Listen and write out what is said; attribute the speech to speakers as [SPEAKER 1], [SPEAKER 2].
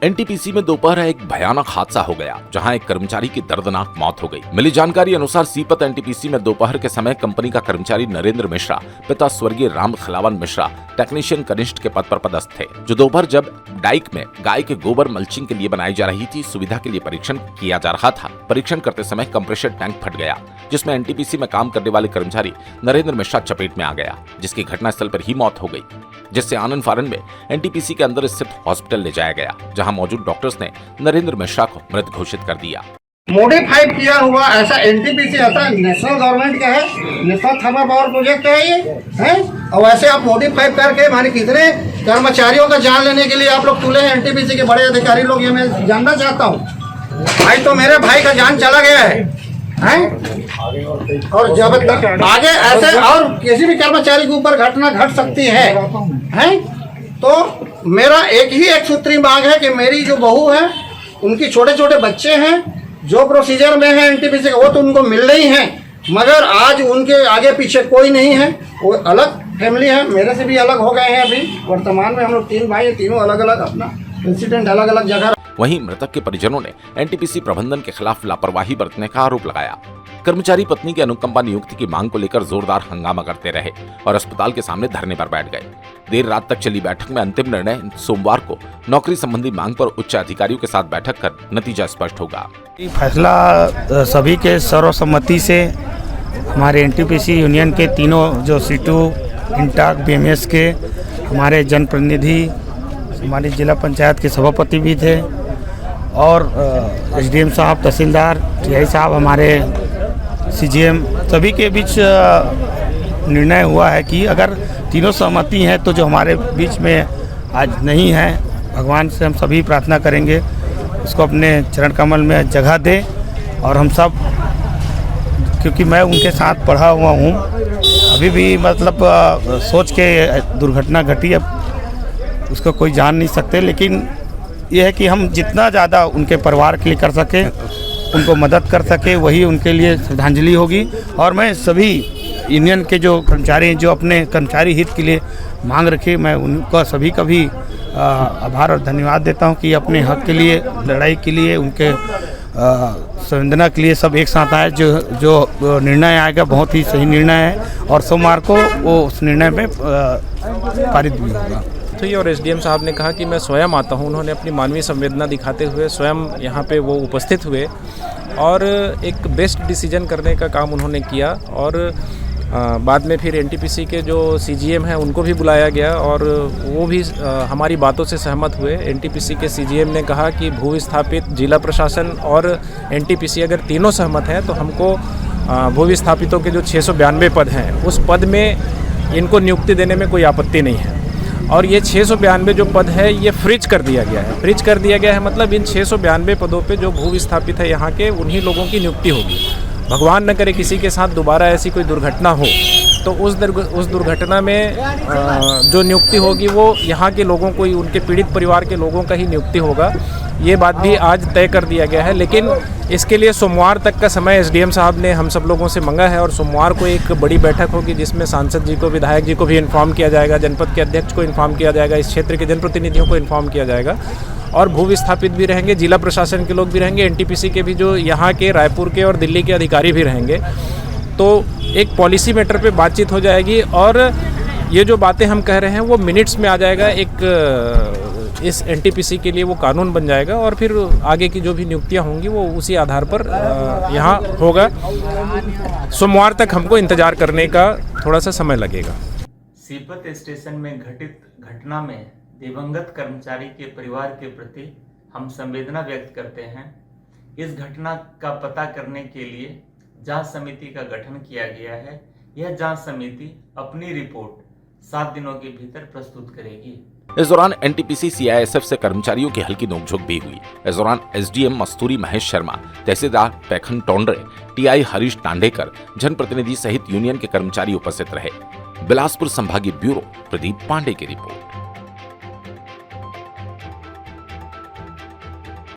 [SPEAKER 1] NTPC में दोपहर एक भयानक हादसा हो गया, जहां एक कर्मचारी की दर्दनाक मौत हो गई। मिली जानकारी अनुसार सीपत एनटीपीसी में दोपहर के समय कंपनी का कर्मचारी नरेंद्र मिश्रा, पिता स्वर्गीय राम खिलावन मिश्रा, टेक्नीशियन कनिष्ठ के पद पर पदस्थ थे, जो दोपहर जब डाइक में गाय के गोबर मल्चिंग के लिए बनाई जा रही थी, सुविधा के लिए परीक्षण किया जा रहा था। परीक्षण करते समय कंप्रेसर टैंक फट गया, जिसमें एनटीपीसी में काम करने वाले कर्मचारी नरेंद्र मिश्रा चपेट में आ गया, जिसकी घटनास्थल पर ही मौत हो गई, जिससे आनंद फारन में एनटीपीसी के अंदर स्थित हॉस्पिटल ले जाया गया, जहां मौजूद डॉक्टर्स ने नरेंद्र मिश्रा को मृत घोषित कर दिया।
[SPEAKER 2] मॉडिफाइड किया हुआ ऐसा एनटीपीसी ऐसा नेशनल गवर्नमेंट का है, नेशनल थर्मल पावर प्रोजेक्ट है ये है, और वैसे आप मॉडिफाइड करके माने कितने कर्मचारियों का जान लेने के लिए आप लोग तुले हैं एनटीपीसी के बड़े अधिकारी लोग, ये मैं जानना चाहता हूँ। भाई तो मेरे भाई का जान चला गया है और जब तक आगे ऐसे और किसी भी कर्मचारी के ऊपर घटना घट सकती है तो मेरा एक सूत्री मांग है कि मेरी जो बहू है, उनकी छोटे छोटे बच्चे हैं जो प्रोसीजर में है एनटीपीसी का, वो तो उनको मिल रही हैं, मगर आज उनके आगे पीछे कोई नहीं है, वो अलग फैमिली है, मेरे से भी अलग हो गए हैं। अभी वर्तमान में हम लोग 3 भाई हैं, तीनों अलग अलग अपना इंसिडेंट अलग अलग जगह।
[SPEAKER 1] वहीं मृतक के परिजनों ने एनटीपीसी प्रबंधन के खिलाफ लापरवाही बरतने का आरोप लगाया। कर्मचारी पत्नी की अनुकंपा नियुक्ति की मांग को लेकर जोरदार हंगामा करते रहे और अस्पताल के सामने धरने पर बैठ गए। देर रात तक चली बैठक में अंतिम निर्णय सोमवार को नौकरी संबंधी मांग पर उच्च अधिकारियों के साथ बैठक कर नतीजा स्पष्ट होगा।
[SPEAKER 3] फैसला सभी के सर्वसम्मति से हमारे एनटीपीसी यूनियन के तीनों जो सीटू इंटाक बीएमएस के हमारे जनप्रतिनिधि, हमारी जिला पंचायत के सभापति भी थे और एसडीएम साहब, तहसीलदार, टीआई साहब, हमारे सीजीएम, सभी के बीच निर्णय हुआ है कि अगर तीनों सहमति हैं तो जो हमारे बीच में आज नहीं है, भगवान से हम सभी प्रार्थना करेंगे उसको अपने चरण कमल में जगह दे। और हम सब, क्योंकि मैं उनके साथ पढ़ा हुआ हूँ, अभी भी मतलब सोच के दुर्घटना घटी, अब उसको कोई जान नहीं सकते, लेकिन यह है कि हम जितना ज़्यादा उनके परिवार के लिए कर सके, उनको मदद कर सके, वही उनके लिए श्रद्धांजलि होगी। और मैं सभी यूनियन के जो कर्मचारी जो अपने कर्मचारी हित के लिए मांग रखे, मैं उनका सभी का भी आभार और धन्यवाद देता हूं कि अपने हक के लिए, लड़ाई के लिए, उनके संवेदना के लिए सब एक साथ आए। जो निर्णय आएगा बहुत ही सही निर्णय है और सोमवार को वो उस निर्णय में पारित भी होगा।
[SPEAKER 4] और एसडीएम साहब ने कहा कि मैं स्वयं आता हूं। उन्होंने अपनी मानवीय संवेदना दिखाते हुए स्वयं यहां पे वो उपस्थित हुए और एक बेस्ट डिसीजन करने का काम उन्होंने किया। और बाद में फिर एनटीपीसी के जो सीजीएम हैं उनको भी बुलाया गया और वो भी हमारी बातों से सहमत हुए। एनटीपीसी के सीजीएम ने कहा कि भू विस्थापित, जिला प्रशासन और एनटीपीसी अगर तीनों सहमत हैं तो हमको भू विस्थापितों के जो 692 पद हैं उस पद में इनको नियुक्ति देने में कोई आपत्ति नहीं है। और ये 692 जो पद है ये फ्रीज कर दिया गया है। फ्रीज कर दिया गया है मतलब इन 692 पदों पे जो भू विस्थापित है यहाँ के, उन्हीं लोगों की नियुक्ति होगी। भगवान न करे किसी के साथ दोबारा ऐसी कोई दुर्घटना हो तो उस दुर्घटना में जो नियुक्ति होगी वो यहाँ के लोगों को ही, उनके पीड़ित परिवार के लोगों का ही नियुक्ति होगा। ये बात भी आज तय कर दिया गया है, लेकिन इसके लिए सोमवार तक का समय एसडीएम साहब ने हम सब लोगों से मांगा है और सोमवार को एक बड़ी बैठक होगी जिसमें सांसद जी को, विधायक जी को भी इन्फॉर्म किया जाएगा, जनपद के अध्यक्ष को इन्फॉर्म किया जाएगा, इस क्षेत्र के जनप्रतिनिधियों को इन्फॉर्म किया जाएगा और भू विस्थापित भी रहेंगे, जिला प्रशासन के लोग भी रहेंगे, एनटीपीसी के भी जो यहाँ के रायपुर के और दिल्ली के अधिकारी भी रहेंगे। तो एक पॉलिसी मैटर पे बातचीत हो जाएगी और ये जो बातें हम कह रहे हैं वो मिनट्स में आ जाएगा। एक इस एनटीपीसी के लिए वो कानून बन जाएगा और फिर आगे की जो भी नियुक्तियां होंगी वो उसी आधार पर यहाँ होगा। सोमवार तक हमको इंतजार करने का थोड़ा सा समय लगेगा।
[SPEAKER 5] सीपत स्टेशन में घटित घटना में दिवंगत कर्मचारी के परिवार के प्रति हम संवेदना व्यक्त करते हैं। इस घटना का पता करने के लिए जांच समिति का गठन किया गया है। यह जांच समिति अपनी रिपोर्ट 7 दिनों के भीतर प्रस्तुत करेगी।
[SPEAKER 1] इस दौरान एनटीपीसी सीआईएसएफ से कर्मचारियों की हल्की नोकझोंक भी हुई। इस दौरान एसडीएम मस्तूरी महेश शर्मा, तहसीलदार पैखन टोंडरे, टीआई हरीश टांडेकर, जनप्रतिनिधि सहित यूनियन के कर्मचारी उपस्थित रहे। बिलासपुर संभागीय ब्यूरो प्रदीप पांडे की रिपोर्ट।